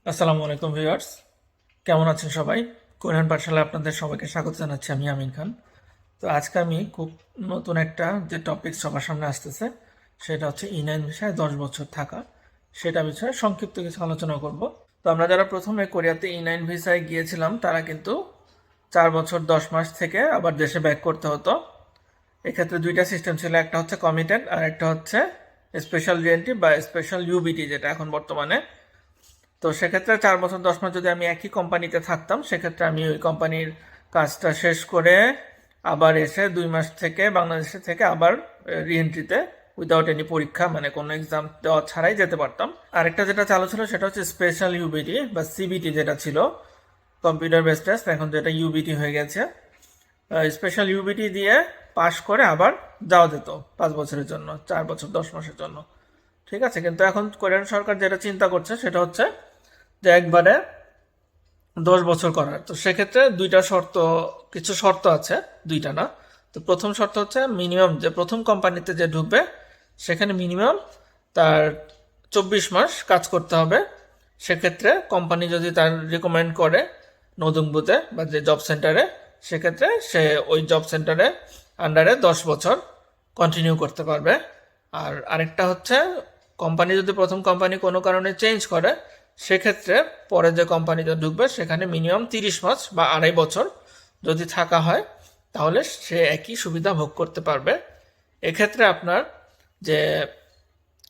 আসসালামু আলাইকুম ভিউয়ার্স, কেমন আছেন সবাই? কোরিয়ান পাঠশালায় আপনাদের সবাইকে স্বাগত জানাচ্ছি। আমি আমিন খান। তো আজকে আমি খুব নতুন একটা যে টপিক সবার সামনে আসতেছে সেটা হচ্ছে ই9 ভিসায় 10 বছর থাকা, সেটা বিষয়ে সংক্ষিপ্ত কিছু আলোচনা করব। তো আমরা যারা প্রথমে কোরিয়াতে ই9 ভিসায় গিয়েছিলাম তারা কিন্তু 4 বছর 10 মাস থেকে আবার দেশে ব্যাক করতে হতো। এক্ষেত্রে দুইটা সিস্টেম ছিল, একটা হচ্ছে কমিটেড আর একটা হচ্ছে স্পেশাল রিএন্ট্রি বা স্পেশাল ইউবিটি, যেটা এখন বর্তমানে। তো সেক্ষেত্রে 4 বছর 10 মাস যদি আমি একই কোম্পানিতে থাকতাম, সেক্ষেত্রে আমি ওই কোম্পানির কাজটা শেষ করে আবার এসে 2 মাস থেকে বাংলাদেশে থেকে আবার রিএন্ট্রিতে উইদাউট এনি পরীক্ষা, মানে কোনো এক্সাম দেওয়া ছাড়াই যেতে পারতাম। আরেকটা যেটা চালু ছিল সেটা হচ্ছে স্পেশাল ইউবিটি বা সিবিটি, যেটা ছিল কম্পিউটার বেসড টেস্ট, এখন যেটা ইউবিটি হয়ে গেছে। স্পেশাল ইউবিটি দিয়ে পাশ করে আবার যাওয়া যেত 5 বছরের জন্য, 4 বছর 10 মাসের জন্য। ঠিক আছে, কিন্তু এখন কোরিয়ান সরকার যেটা চিন্তা করছে সেটা হচ্ছে যে একবারে 10 বছর করার। তো সেক্ষেত্রে কিছু শর্ত আছে, দুইটা না। তো প্রথম শর্ত হচ্ছে মিনিমাম যে প্রথম কোম্পানিতে যে ঢুকবে সেখানে মিনিমাম তার 24 মাস কাজ করতে হবে। সেক্ষেত্রে কোম্পানি যদি তার রিকমেন্ড করে নদুংবুতে বা যে জব সেন্টারে, সেক্ষেত্রে সে ওই জব সেন্টারে আন্ডারে 10 বছর কন্টিনিউ করতে পারবে। আর আরেকটা হচ্ছে কোম্পানি যদি প্রথম কোম্পানি কোনো কারণে চেঞ্জ করে, সেক্ষেত্রে পরে যে কোম্পানিতে ঢুকবে সেখানে মিনিমাম 30 মাস বা 2.5 বছর যদি থাকা হয়, তাহলে সে একই সুবিধা ভোগ করতে পারবে। এক্ষেত্রে যে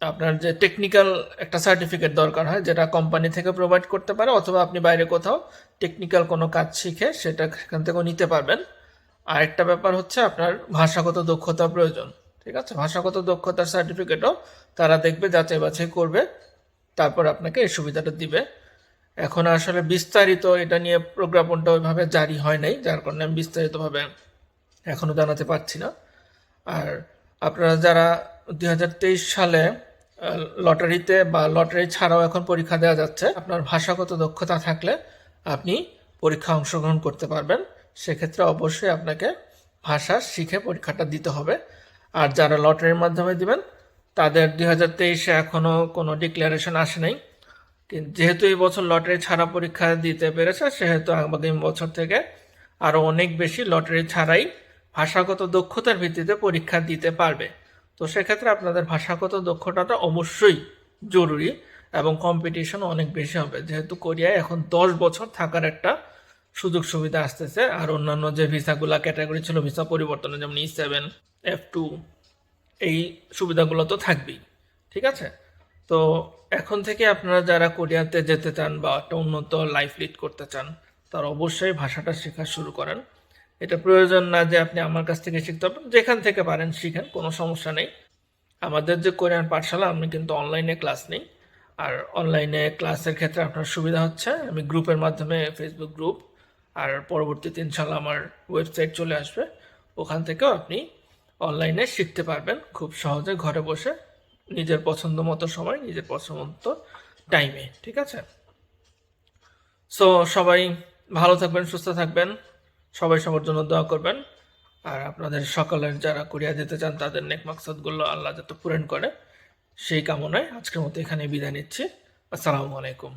আপনার যে টেকনিক্যাল একটা সার্টিফিকেট দরকার হয়, যেটা কোম্পানি থেকে প্রোভাইড করতে পারে, অথবা আপনি বাইরে কোথাও টেকনিক্যাল কোনো কাজ শিখে সেটা সেখান থেকেও নিতে পারবেন। আর একটা ব্যাপার হচ্ছে আপনার ভাষাগত দক্ষতা প্রয়োজন। ঠিক আছে, ভাষাগত দক্ষতার সার্টিফিকেটও তারা দেখবে, যাচাই বাছাই করবে, তারপর আপনাকে এই সুবিধাটা দিবে। এখন আসলে বিস্তারিত এটা নিয়ে প্রজ্ঞাপনটা ওইভাবে জারি হয় নাই, যার কারণে আমি বিস্তারিতভাবে এখনো জানাতে পারছি না। আর আপনারা যারা 2023 সালে লটারিতে বা লটারি ছাড়াও এখন পরীক্ষা দেওয়া যাচ্ছে, আপনার ভাষাগত দক্ষতা থাকলে আপনি পরীক্ষা অংশগ্রহণ করতে পারবেন। সেক্ষেত্রে অবশ্যই আপনাকে ভাষা শিখে পরীক্ষাটা দিতে হবে। আর যারা লটারির মাধ্যমে দিবেন তাদের 2023-এ এখনও কোনো ডিক্লারেশন আসে নাই, কিন্তু যেহেতু এই বছর লটারি ছাড়া পরীক্ষা দিতে পেরেছে, সেহেতু আগামী বছর থেকে আরও অনেক বেশি লটারি ছাড়াই ভাষাগত দক্ষতার ভিত্তিতে পরীক্ষা দিতে পারবে। তো সেক্ষেত্রে আপনাদের ভাষাগত দক্ষতাটা অবশ্যই জরুরি, এবং কম্পিটিশন অনেক বেশি হবে, যেহেতু কোরিয়ায় এখন 10 বছর থাকার একটা সুযোগ সুবিধা আসতেছে। আর অন্যান্য যে ভিসাগুলা ক্যাটাগরি ছিল ভিসা পরিবর্তনে, যেমন E7 F2, এই সুবিধাগুলো তো থাকবেই। ঠিক আছে, তো এখন থেকে আপনারা যারা কোরিয়াতে যেতে চান বা একটা উন্নত লাইফ লিড করতে চান, তারা অবশ্যই ভাষাটা শেখা শুরু করেন। এটা প্রয়োজন না যে আপনি আমার কাছ থেকে শিখতে হবে, যেখান থেকে পারেন শিখেন, কোনো সমস্যা নেই। আমাদের যে কোরিয়ান পাঠশালা, আমি কিন্তু অনলাইনে ক্লাস নেই। আর অনলাইনে ক্লাসের ক্ষেত্রে আপনার সুবিধা হচ্ছে আমি গ্রুপের মাধ্যমে, ফেসবুক গ্রুপ, আর পরবর্তীতে ইনশাল্লাহ আমার ওয়েবসাইট চলে আসবে, ওখান থেকেও আপনি অনলাইনে শিখতে পারবেন খুব সহজে, ঘরে বসে, নিজের পছন্দ মতো সময়, নিজের পছন্দ মতো টাইমে। ঠিক আছে, সো সবাই ভালো থাকবেন, সুস্থ থাকবেন, সবাই সবার জন্য দোয়া করবেন। আর আপনাদের সকলের যারা কোরিয়া যেতে চান তাদের নেক মাকসাদগুলো আল্লাহ যাতে পূরণ করে, সেই কামনায় আজকের মতো এখানে বিদায় নিচ্ছি। আসসালামু আলাইকুম।